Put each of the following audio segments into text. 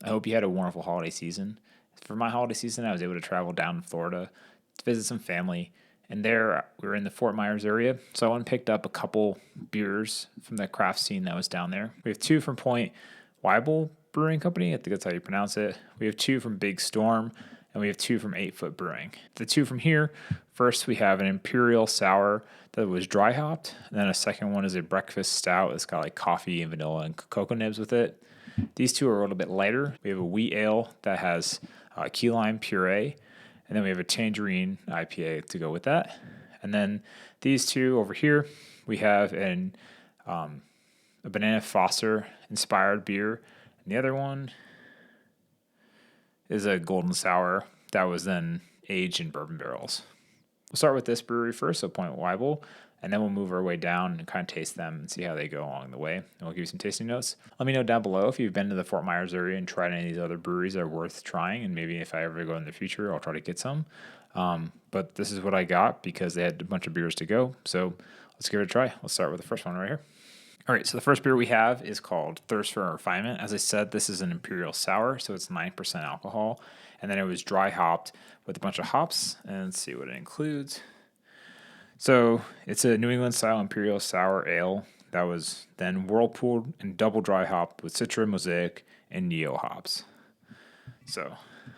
I hope you had a wonderful holiday season. For my holiday season, I was able to travel down to Florida to visit some family. And there we were in the Fort Myers area. So I went and picked up a couple beers from the craft scene that was down there. We have two from Point Ybel Brewing Company. I think that's how you pronounce it. We have two from Big Storm, and we have two from 8 Foot Brewing. The two from here, first we have an Imperial Sour that was dry hopped. And then a second one is a breakfast stout. It's got like coffee and vanilla and cocoa nibs with it. These two are a little bit lighter. We have a wheat ale that has key lime puree, and then we have a tangerine IPA to go with that. And then these two over here, we have a banana Foster inspired beer, and the other one is a golden sour that was then aged in bourbon barrels. We'll start with this brewery first, so Point Ybel, and then we'll move our way down and kind of taste them and see how they go along the way. And we'll give you some tasting notes. Let me know down below if you've been to the Fort Myers area and tried any of these other breweries that are worth trying, and maybe if I ever go in the future, I'll try to get some. But this is what I got because they had a bunch of beers to go. So let's give it a try. Let's start with the first one right here. All right, so the first beer we have is called Foster and Refinement. As I said, this is an Imperial Sour, so it's 9% alcohol. And then it was dry hopped with a bunch of hops. And let's see what it includes. So it's a New England style Imperial Sour Ale that was then whirlpooled and double dry hopped with Citra, Mosaic, and Neo hops. So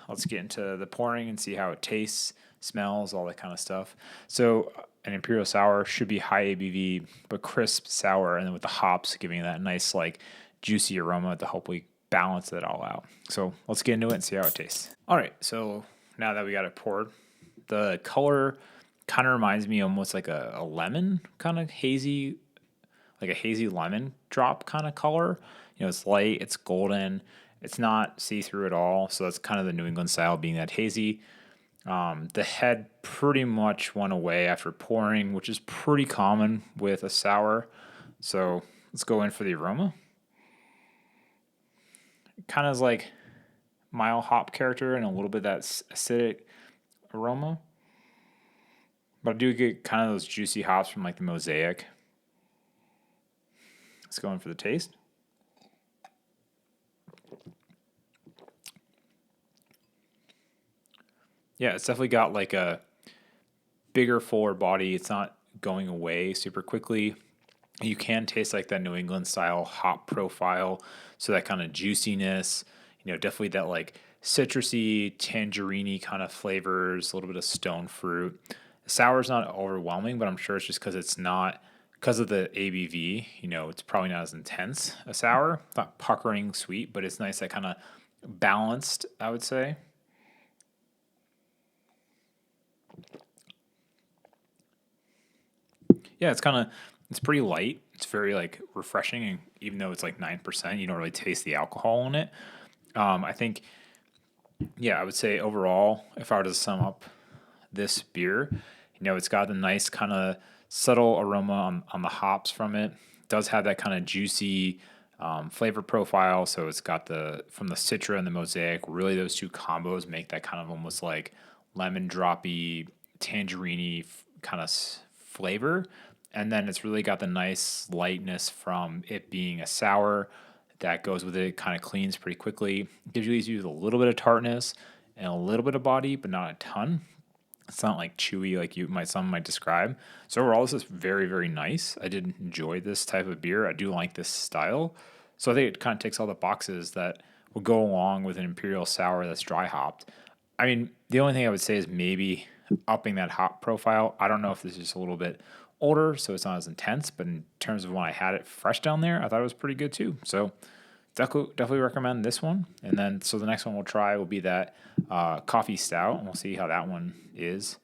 let's get into the pouring and see how it tastes, smells, all that kind of stuff. So an Imperial Sour should be high ABV, but crisp sour, and then with the hops giving that nice, like, juicy aroma to hopefully balance it all out. So let's get into it and see how it tastes. All right, so now that we got it poured, the color kind of reminds me almost like a lemon kind of hazy, like a hazy lemon drop kind of color. You know, it's light, it's golden, it's not see-through at all. So that's kind of the New England style, being that hazy. The head pretty much went away after pouring, which is pretty common with a sour. So let's go in for the aroma. It kind of is like mild hop character and a little bit of that acidic aroma. But I do get kind of those juicy hops from like the Mosaic. Let's go in for the taste. Yeah, it's definitely got like a bigger, fuller body. It's not going away super quickly. You can taste like that New England style hop profile. So that kind of juiciness, you know, definitely that like citrusy, tangerine kind of flavors, a little bit of stone fruit. The sour's not overwhelming, but I'm sure it's just because it's not, because of the ABV, you know, it's probably not as intense a sour. It's not puckering sweet, but it's nice, that kind of balanced, I would say. Yeah, it's pretty light. It's very like refreshing, and even though it's like 9%, you don't really taste the alcohol in it. I think, yeah, I would say overall, if I were to sum up this beer, you know, it's got a nice kind of subtle aroma on the hops from it. It does have that kind of juicy flavor profile. So it's got from the Citra and the Mosaic, really those two combos make that kind of almost like lemon droppy, tangerine kind of flavor. And then it's really got the nice lightness from it being a sour that goes with it, kind of cleans pretty quickly. It gives you a little bit of tartness and a little bit of body, but not a ton. It's not like chewy like some might describe. So overall, this is very, very nice. I did enjoy this type of beer. I do like this style. So I think it kind of ticks all the boxes that will go along with an Imperial Sour that's dry hopped. I mean, the only thing I would say is maybe upping that hop profile. I don't know if this is a little bit older, so it's not as intense, but in terms of when I had it fresh down there, I thought it was pretty good too. So definitely recommend this one. And then, so the next one we'll try will be that coffee stout, and we'll see how that one is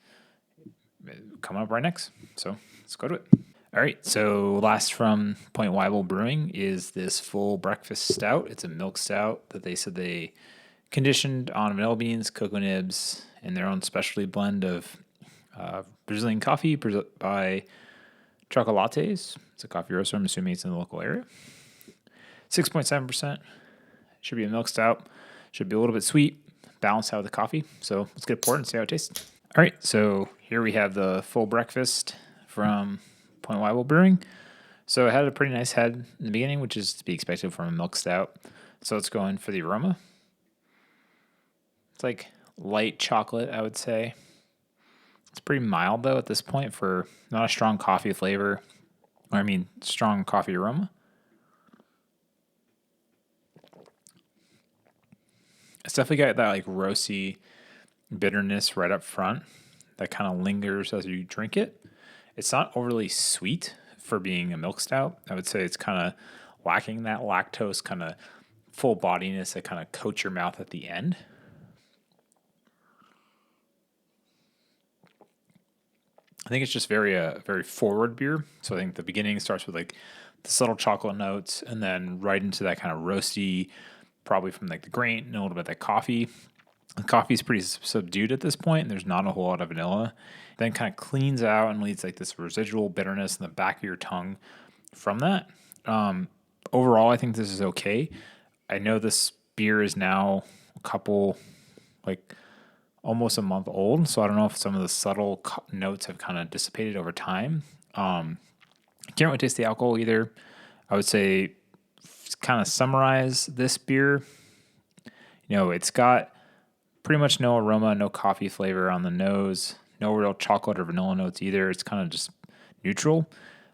coming up right next. So let's go to it. All right, so last from Point Ybel Brewing is this full breakfast stout. It's a milk stout that they said they conditioned on vanilla beans, cocoa nibs, and their own specialty blend of Brazilian coffee by Chocolates. It's a coffee roaster. I'm assuming it's in the local area. 6.7%. Should be a milk stout. Should be a little bit sweet, balanced out with the coffee. So let's get it poured and see how it tastes. All right, so here we have the full breakfast from Point Ybel Brewing. So it had a pretty nice head in the beginning, which is to be expected from a milk stout. So let's go in for the aroma. It's like light chocolate, I would say. It's pretty mild though at this point for not a strong coffee flavor. Or I mean, strong coffee aroma. It's definitely got that like roasty bitterness right up front that kind of lingers as you drink it. It's not overly sweet for being a milk stout. I would say it's kind of lacking that lactose kind of full bodiness that kind of coats your mouth at the end. I think it's just very forward beer. So I think the beginning starts with like the subtle chocolate notes, and then right into that kind of roasty, probably from like the grain and a little bit of that coffee. The coffee is pretty subdued at this point, and there's not a whole lot of vanilla. Then kind of cleans out and leaves like this residual bitterness in the back of your tongue from that. Overall, I think this is okay. I know this beer is now a couple, like almost a month old, so I don't know if some of the subtle notes have kind of dissipated over time. I can't really taste the alcohol either. I would say, kind of summarize this beer. It's got pretty much no aroma, no coffee flavor on the nose, no real chocolate or vanilla notes either. It's kind of just neutral.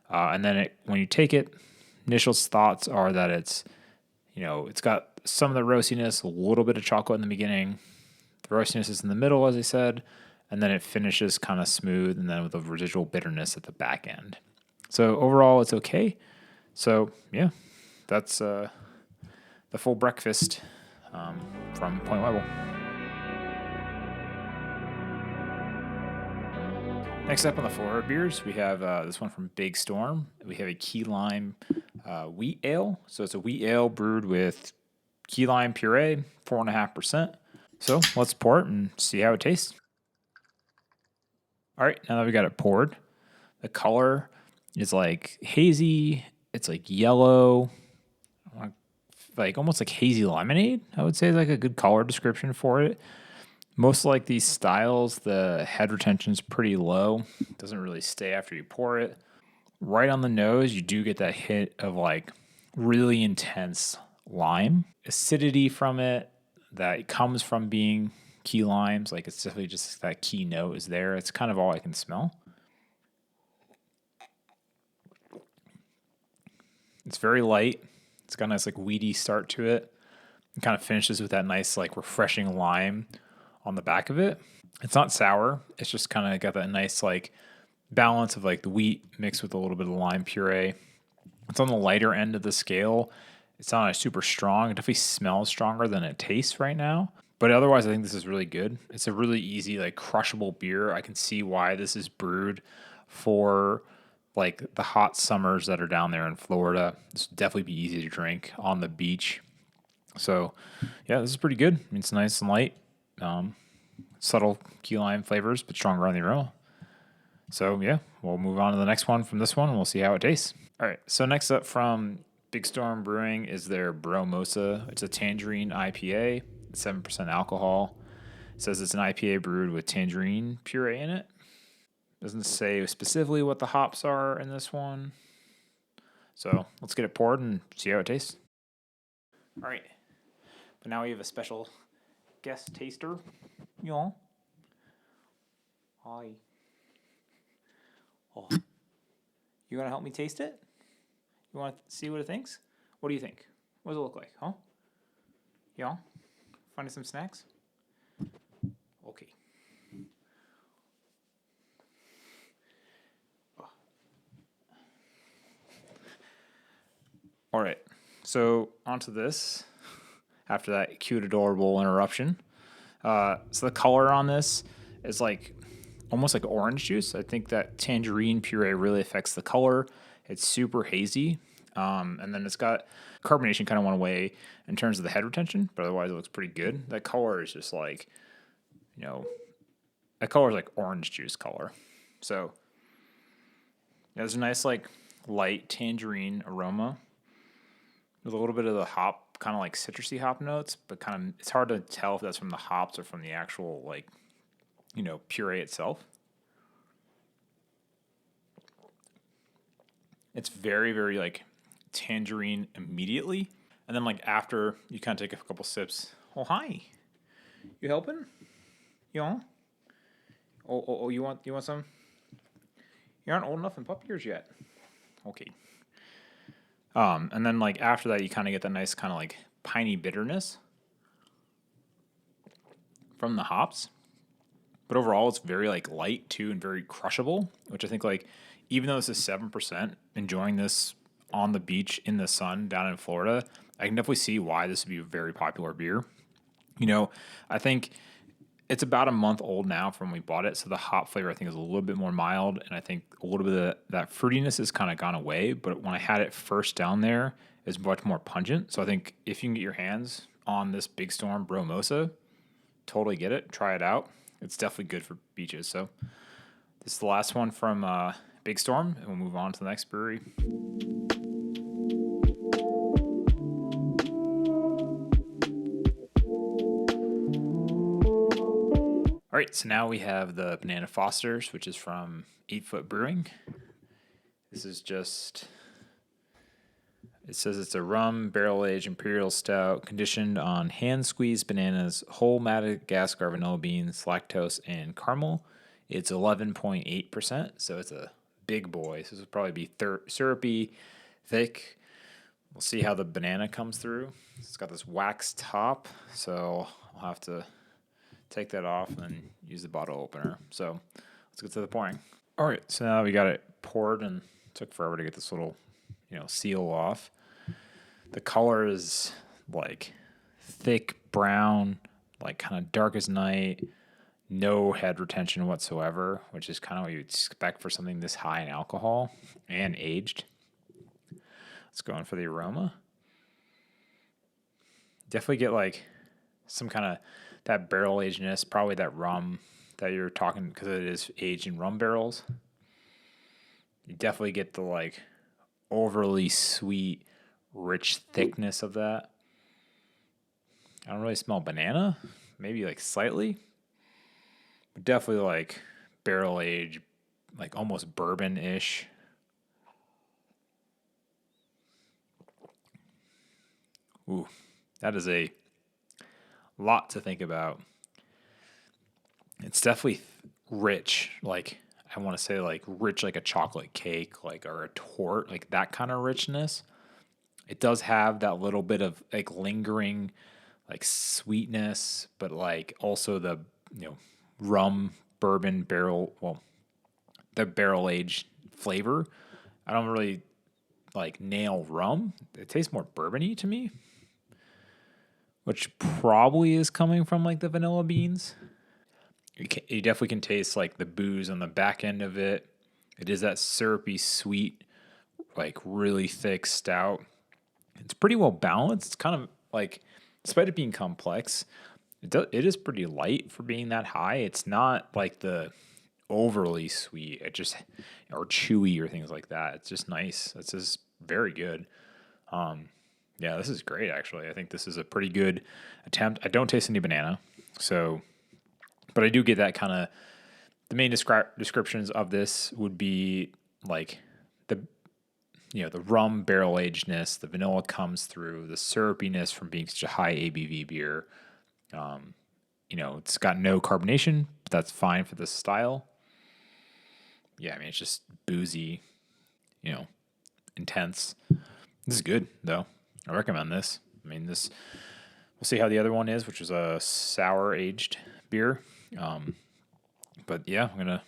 And then when you take it, initial thoughts are that it's got some of the roastiness, a little bit of chocolate in the beginning. The roastiness is in the middle, as I said, and then it finishes kind of smooth and then with a residual bitterness at the back end. So overall, it's okay. So yeah, that's the full breakfast from Point Ybel. Next up on the Florida beers, we have this one from Big Storm. We have a key lime wheat ale. So it's a wheat ale brewed with key lime puree, 4.5%. So let's pour it and see how it tastes. All right, now that we got it poured, the color is like hazy. It's like yellow, like almost like hazy lemonade. I would say is like a good color description for it. Most like these styles, the head retention is pretty low. It doesn't really stay after you pour it. Right on the nose, you do get that hit of like really intense lime acidity from it that comes from being key limes. Like it's definitely just that key note is there. It's kind of all I can smell. It's very light. It's got a nice like weedy start to it. It kind of finishes with that nice like refreshing lime on the back of it. It's not sour. It's just kind of got that nice like balance of like the wheat mixed with a little bit of lime puree. It's on the lighter end of the scale. It's not a super strong. It definitely smells stronger than it tastes right now. But otherwise, I think this is really good. It's a really easy, like crushable beer. I can see why this is brewed for like the hot summers that are down there in Florida. This would definitely be easy to drink on the beach. So, yeah, this is pretty good. I mean, it's nice and light. Subtle key lime flavors, but stronger on the aroma. So yeah, we'll move on to the next one from this one, and we'll see how it tastes. All right, so next up from Big Storm Brewing is their Bromosa. It's a tangerine IPA, 7% alcohol. It says it's an IPA brewed with tangerine puree in it. Doesn't say specifically what the hops are in this one. So let's get it poured and see how it tastes. All right, but now we have a special guest taster. Y'all. Hi. Oh. You want to help me taste it? You want to see what it thinks? What do you think? What does it look like, huh? Y'all? Finding some snacks? Okay. Oh. All right. So onto this. After that cute, adorable interruption. So the color on this is like almost like orange juice. I think that tangerine puree really affects the color. It's super hazy. And then it's got carbonation kind of went away in terms of the head retention, but otherwise it looks pretty good. That color is just like, that color is like orange juice color. So there's a nice like light tangerine aroma with a little bit of the hop, kind of like citrusy hop notes, but kind of it's hard to tell if that's from the hops or from the actual like, puree itself. It's very, very like tangerine immediately. And then like after you kind of take a couple sips, oh hi. You helping? You want? Oh, you want some? You aren't old enough in pup years yet. Okay. And then like after that, you kind of get that nice kind of like piney bitterness from the hops. But overall, it's very like light too and very crushable, which I think like even though this is 7%, enjoying this on the beach in the sun down in Florida, I can definitely see why this would be a very popular beer. You know, I think it's about a month old now from when we bought it, so the hop flavor I think is a little bit more mild, and I think a little bit of that fruitiness has kind of gone away. But when I had it first down there, it's much more pungent. So I think if you can get your hands on this Big Storm Bromosa, totally get it. Try it out. It's definitely good for beaches. So this is the last one from Big Storm, and we'll move on to the next brewery. All right, so now we have the Banana Fosters, which is from 8 Foot Brewing. This is just, it says it's a rum barrel aged imperial stout conditioned on hand squeezed bananas, whole Madagascar vanilla beans, lactose, and caramel. It's 11.8%, so it's a big boy. So this will probably be syrupy, thick. We'll see how the banana comes through. It's got this wax top, so I'll have to take that off and use the bottle opener. So let's get to the pouring. All right, so now we got it poured and it took forever to get this little, seal off. The color is like thick brown, like kind of dark as night, no head retention whatsoever, which is kind of what you'd expect for something this high in alcohol and aged. Let's go in for the aroma. Definitely get like some kind of that barrel agedness, probably that rum that you're talking because it is aged in rum barrels. You definitely get the like overly sweet, rich thickness of that. I don't really smell banana, maybe like slightly, but definitely like barrel aged, like almost bourbon ish. Ooh, that is a lot to think about. It's definitely rich, like I want to say like rich like a chocolate cake, like or a torte, like that kind of richness. It does have that little bit of like lingering like sweetness, but like also the rum bourbon barrel the barrel aged flavor. I don't really like nail rum. It tastes more bourbony to me, which probably is coming from like the vanilla beans. You definitely can taste like the booze on the back end of it. It is that syrupy, sweet, like really thick stout. It's pretty well balanced. It's kind of like, despite it being complex, it is pretty light for being that high. It's not like the overly sweet, or chewy or things like that. It's just nice. It's just very good. Yeah, this is great actually. I think this is a pretty good attempt. I don't taste any banana, so, but I do get that kind of. The main descriptions of this would be like the rum barrel agedness, the vanilla comes through, the syrupiness from being such a high ABV beer. It's got no carbonation, but that's fine for this style. Yeah, I mean, it's just boozy, intense. This is good, though. I recommend this. I mean, we'll see how the other one is, which is a sour aged beer. But yeah, I'm going to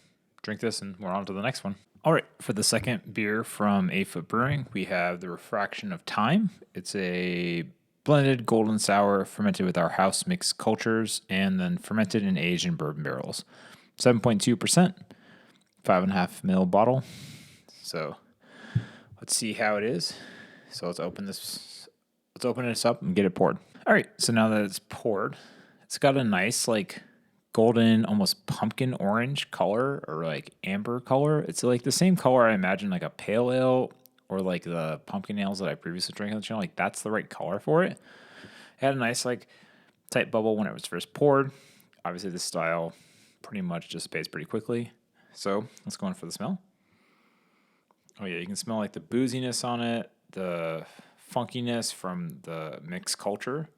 drink this and we're on to the next one. All right, for the second beer from 8 Foot Brewing, we have the Refraction of Thyme. It's a blended golden sour fermented with our house mixed cultures and then fermented and aged in bourbon barrels. 7.2%, 5.5 ml bottle. So let's see how it is. So let's open this up and get it poured. All right, so now that it's poured, it's got a nice like golden, almost pumpkin orange color or like amber color. It's like the same color I imagine like a pale ale or like the pumpkin ales that I previously drank on the channel. Like that's the right color for it. It had a nice like tight bubble when it was first poured. Obviously this style pretty much dissipates pretty quickly. So let's go in for the smell. Oh yeah, you can smell like the booziness on it, the funkiness from the mixed culture.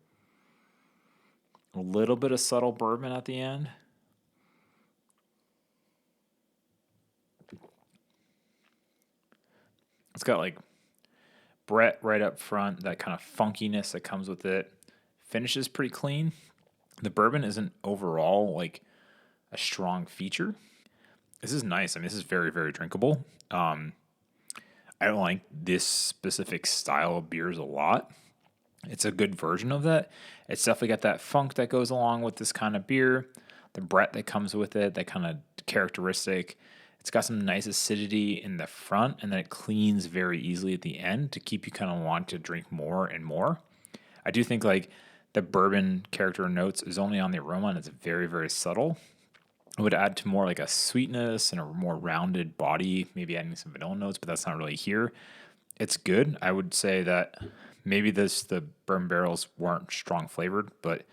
A little bit of subtle bourbon at the end. It's got like Brett right up front, that kind of funkiness that comes with it. Finishes pretty clean. The bourbon isn't overall like a strong feature. This is nice. I mean, this is very, very drinkable. I don't like this specific style of beers a lot. It's a good version of that. It's definitely got that funk that goes along with this kind of beer, the Brett that comes with it, that kind of characteristic. It's got some nice acidity in the front, and then it cleans very easily at the end to keep you kind of want to drink more and more. I do think like the bourbon character notes is only on the aroma, and it's very, very subtle. It would add to more like a sweetness and a more rounded body, maybe adding some vanilla notes, but that's not really here. It's good. I would say that maybe the bourbon barrels weren't strong flavored, but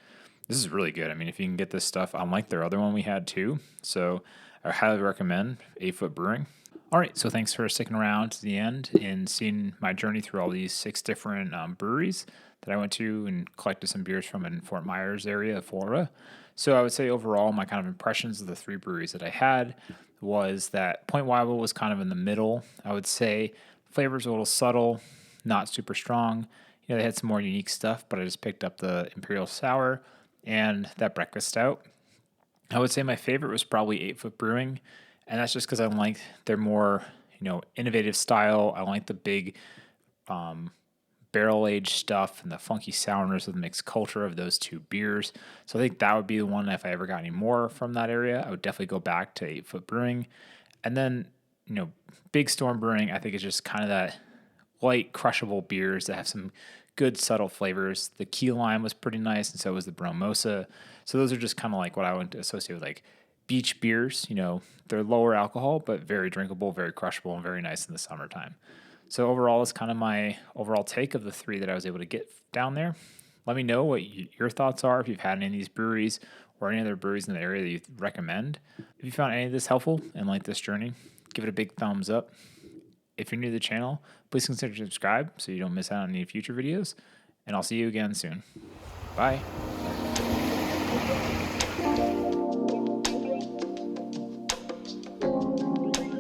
this is really good. I mean, if you can get this stuff, unlike their other one we had too. So I highly recommend 8 Foot Brewing. All right, so thanks for sticking around to the end and seeing my journey through all these 6 different breweries that I went to and collected some beers from in Fort Myers area of Florida. So I would say overall, my kind of impressions of the 3 breweries that I had was that Point Ybel was kind of in the middle. I would say flavors a little subtle, not super strong. They had some more unique stuff, but I just picked up the Imperial Sour and that Breakfast Stout. I would say my favorite was probably 8 Foot Brewing, and that's just because I like their more, innovative style. I like the big barrel aged stuff and the funky sourness of the mixed culture of those 2 beers. So I think that would be the one. If I ever got any more from that area, I would definitely go back to 8 Foot Brewing. And then, Big Storm Brewing, I think is just kind of that light, crushable beers that have some good, subtle flavors. The key lime was pretty nice, and so was the Bromosa. So those are just kind of like what I would associate with like beach beers. They're lower alcohol, but very drinkable, very crushable, and very nice in the summertime. So overall, it's kind of my overall take of the 3 that I was able to get down there. Let me know what your thoughts are, if you've had any of these breweries or any other breweries in the area that you recommend. If you found any of this helpful and like this journey, give it a big thumbs up. If you're new to the channel, please consider subscribe so you don't miss out on any future videos. And I'll see you again soon. Bye.